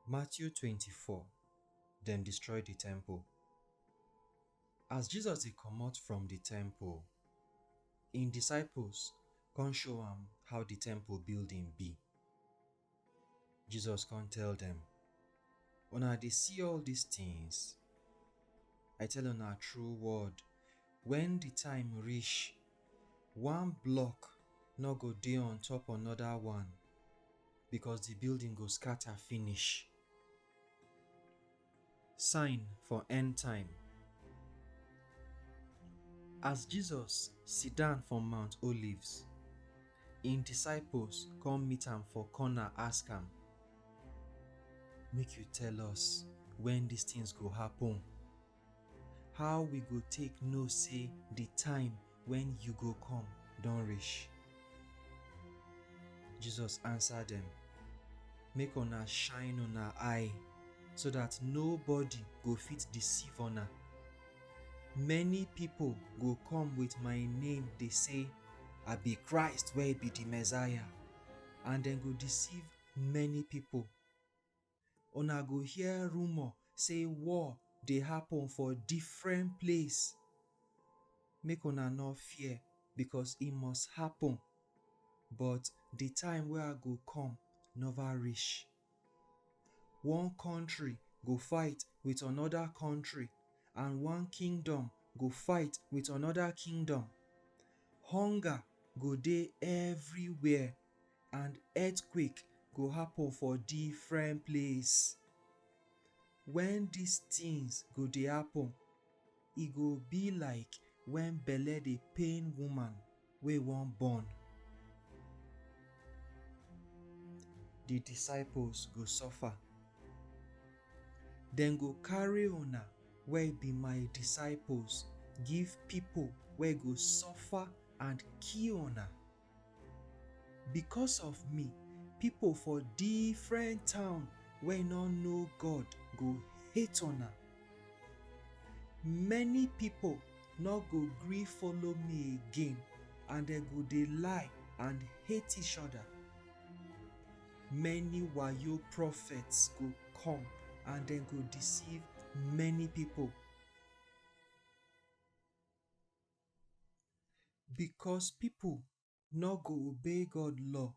Matiu 24. Them destroy the temple. As Jesus dey comot from the temple, im disciples come show am how the temple building be. Jesus come tell them, una dey see all these things? I tell una true word, when the time reach, one block no go dey on top another one, because the building go scatter finish. Sign for end time. As Jesus sit down for Mount Olives, im disciples come meet am for corner ask am, make you tell us when these things go happen. How we go take know say the time when you go come don reach? Jesus answer them, make una shine una eye, so that nobody go fit deceive una. Many people go come with my name, dey say, I be Christ wey be the Messiah, and dem go deceive many people. Una go hear rumor say war dey happen for different place. Make una no fear, because e must happen, but the time wey I go come never reach. One country go fight with another country, and one kingdom go fight with another kingdom. Hunger go dey everywhere, and earthquake go happen for different place. When these things go dey happen, e go be like when belle dey pain woman wey wan born. The disciples go suffer. Dem go carry una wey be my disciples give people wey go suffer and kill una. Because of me, people for different town wey no know God go hate una. Many people no go gree follow me again, and dem go dey lie and hate each other. Many wayo prophets go come, and dem go deceive many people. Because people no go obey God law,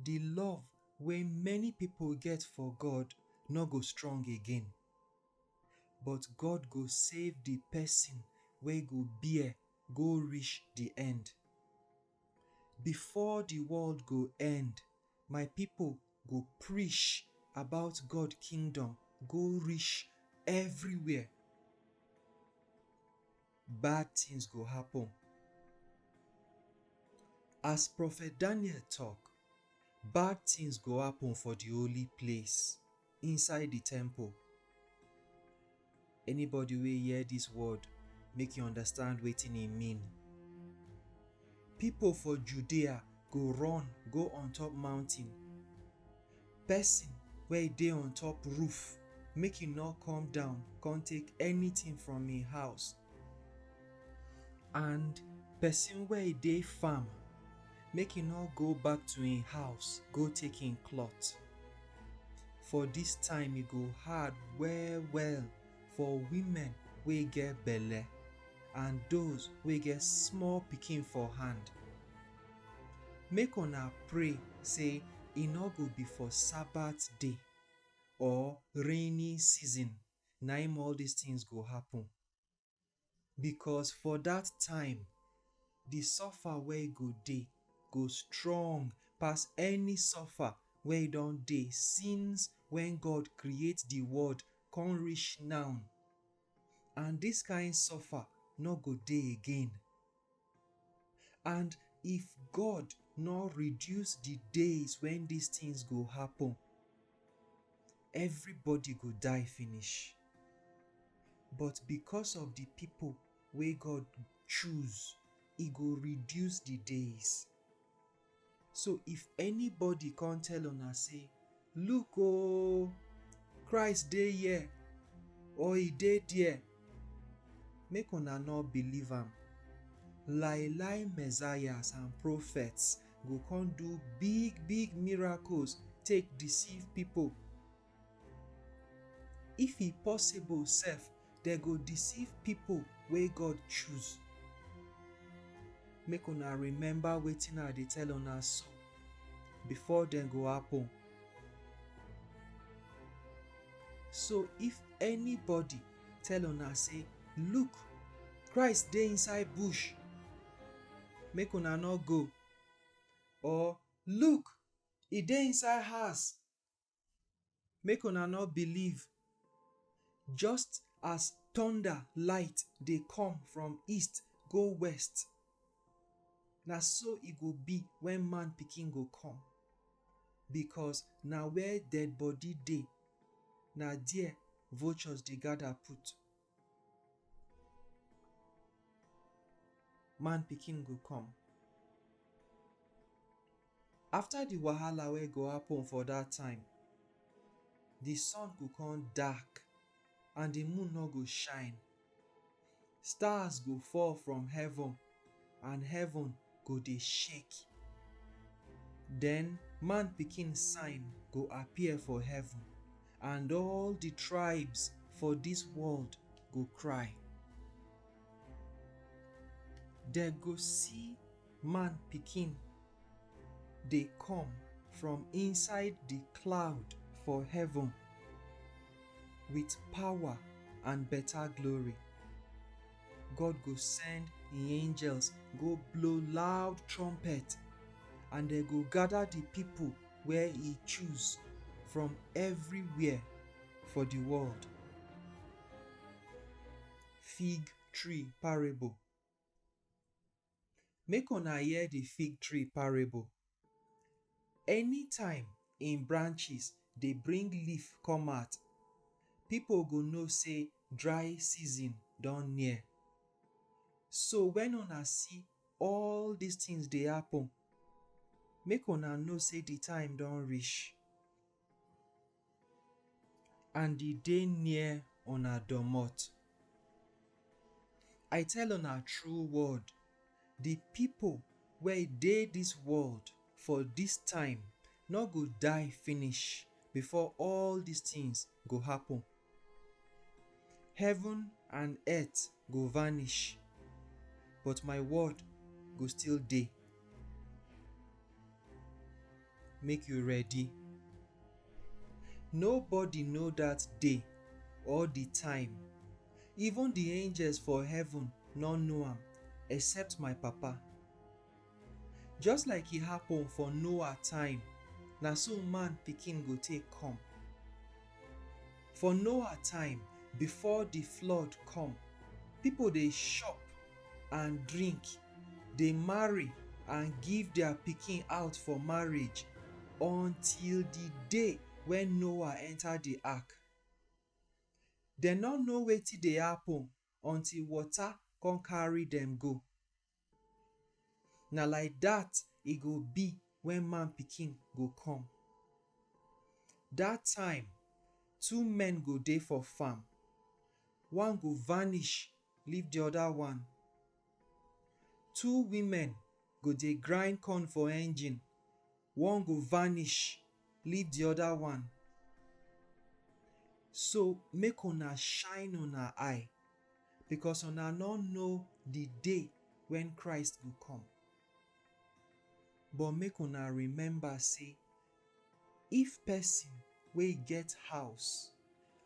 the love wey many people get for God no go strong again. But God go save the person wey go bear go reach the end. Before the world go end, my people go preach about God's kingdom go reach everywhere. Bad things go happen. As Prophet Daniel talk, bad things go happen for the holy place, inside the temple. Anybody wey hear this word, make you understand wetin e mean. People for Judea go run go on top mountain. Person wey dey on top roof, make e no come down come take anything from im house. And person wey dey farm, make e no go back to im house go take im cloth. For this time e go hard well well for women wey get belle and those wey get small pikin for hand. Make una pray say e no go be for Sabbath day or rainy season na im all these things go happen. Because for that time, the suffer wey go dey go strong pass any suffer wey don dey since when God create the world come reach now. And this kind suffer no go dey again. And if God no reduce the days when these things go happen, everybody go die finish. But because of the people wey God choose, e go reduce the days. So if anybody come tell una say look oh, Christ dey here or he dey there. Make una not believe am. Lie messiahs and prophets go come do big miracles take deceive people. If e possible sef, dem go deceive people wey God choose. Make una remember wetin I dey tell una so before dem go happen. So if anybody tell una say, look, Christ dey inside bush, make una no go. Or look, he dey inside house, make una no believe. Just as thunder light dey come from east go west, na so e go be when man pikin go come. Because na where dead body dey, na there vultures dey gather put. Man pikin go come. After the wahala wey go happen for that time, the sun go come dark and the moon no go shine. Stars go fall from heaven and heaven go dey shake. Then man pikin sign go appear for heaven and all the tribes for this world go cry. Dem go see man pikin dey come from inside the cloud for heaven with power and better glory. God go send the angels go blow loud trumpet, and they go gather the people where he choose from everywhere for the world. Fig tree parable. Make una hear the fig tree parable. Anytime in branches dey bring leaf come out, people go know say dry season don near. So when una see all these things dey happen, make una know say the time don reach and e dey near una domot. I tell una true word, the people wey dey this world for this time no go die finish before all these things go happen. Heaven and earth go vanish, but my word go still dey. Make you ready. Nobody know that day or the time. Even the angels for heaven no know am except my papa. Just like e happen for Noah time, na so man pikin go take come. For Noah time, before the flood come, people dey chop and drink, dey marry and give their pikin out for marriage until the day when Noah enter the ark. Dem no know wetin dey happen until water come carry dem go. Na like that e go be when man pikin go come. That time, two men go dey for farm. One go vanish, leave the other one. Two women go dey grind corn for engine. One go vanish, leave the other one. So make una shine una eye, because una no know the day when Christ go come. But make una remember say, if person wey get house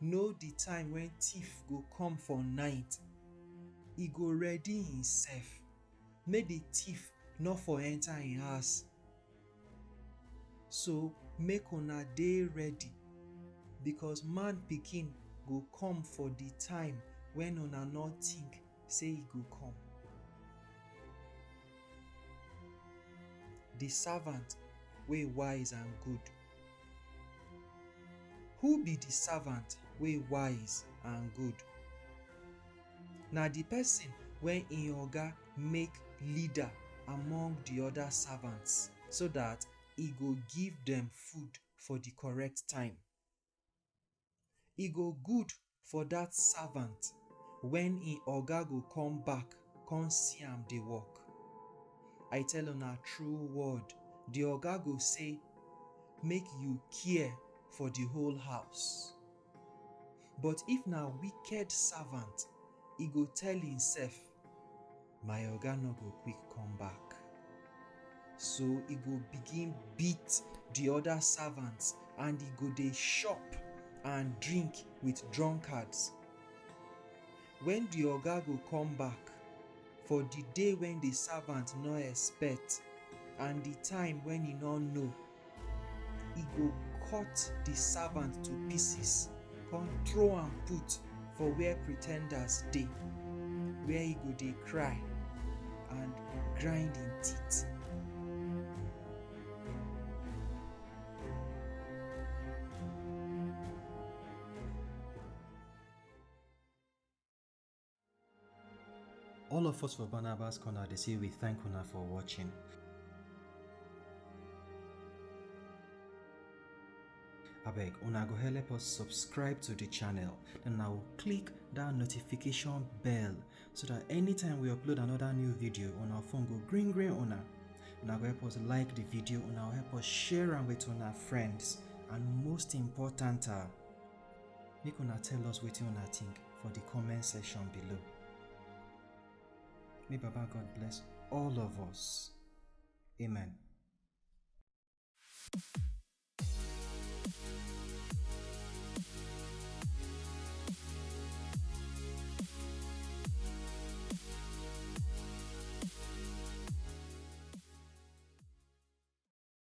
know the time when thief go come for night, e go ready himself, make the thief no for enter him house. So make una dey ready, because man pikin go come for the time when una no think say e go come. The servant wey wise and good. Who be the servant wey wise and good? Na the person wey im oga make leader among the other servants, so that e go give them food for the correct time. E go good for that servant when im oga go come back come see am dey work. I tell una true word, the oga go say, make you care for the whole house. But if na wicked servant, e go tell himself, my oga no go quick come back. So e go begin beat the other servants and e go dey shop and drink with drunkards. When the oga go come back for the day when the servant no expect and the time when he no know, he go cut the servant to pieces, come throw am put for where pretenders dey, where he go dey cry and grind him teeth. All of us for Barnabas Corner, they say we thank una for watching. Abeg, una go help us subscribe to the channel, then I will click that notification bell so that anytime we upload another new video on our phone go green una. Una go help us like the video, una go help us share am with una friends, and most important, make una tell us wetin una think for the comment section below. May Baba God bless all of us. Amen.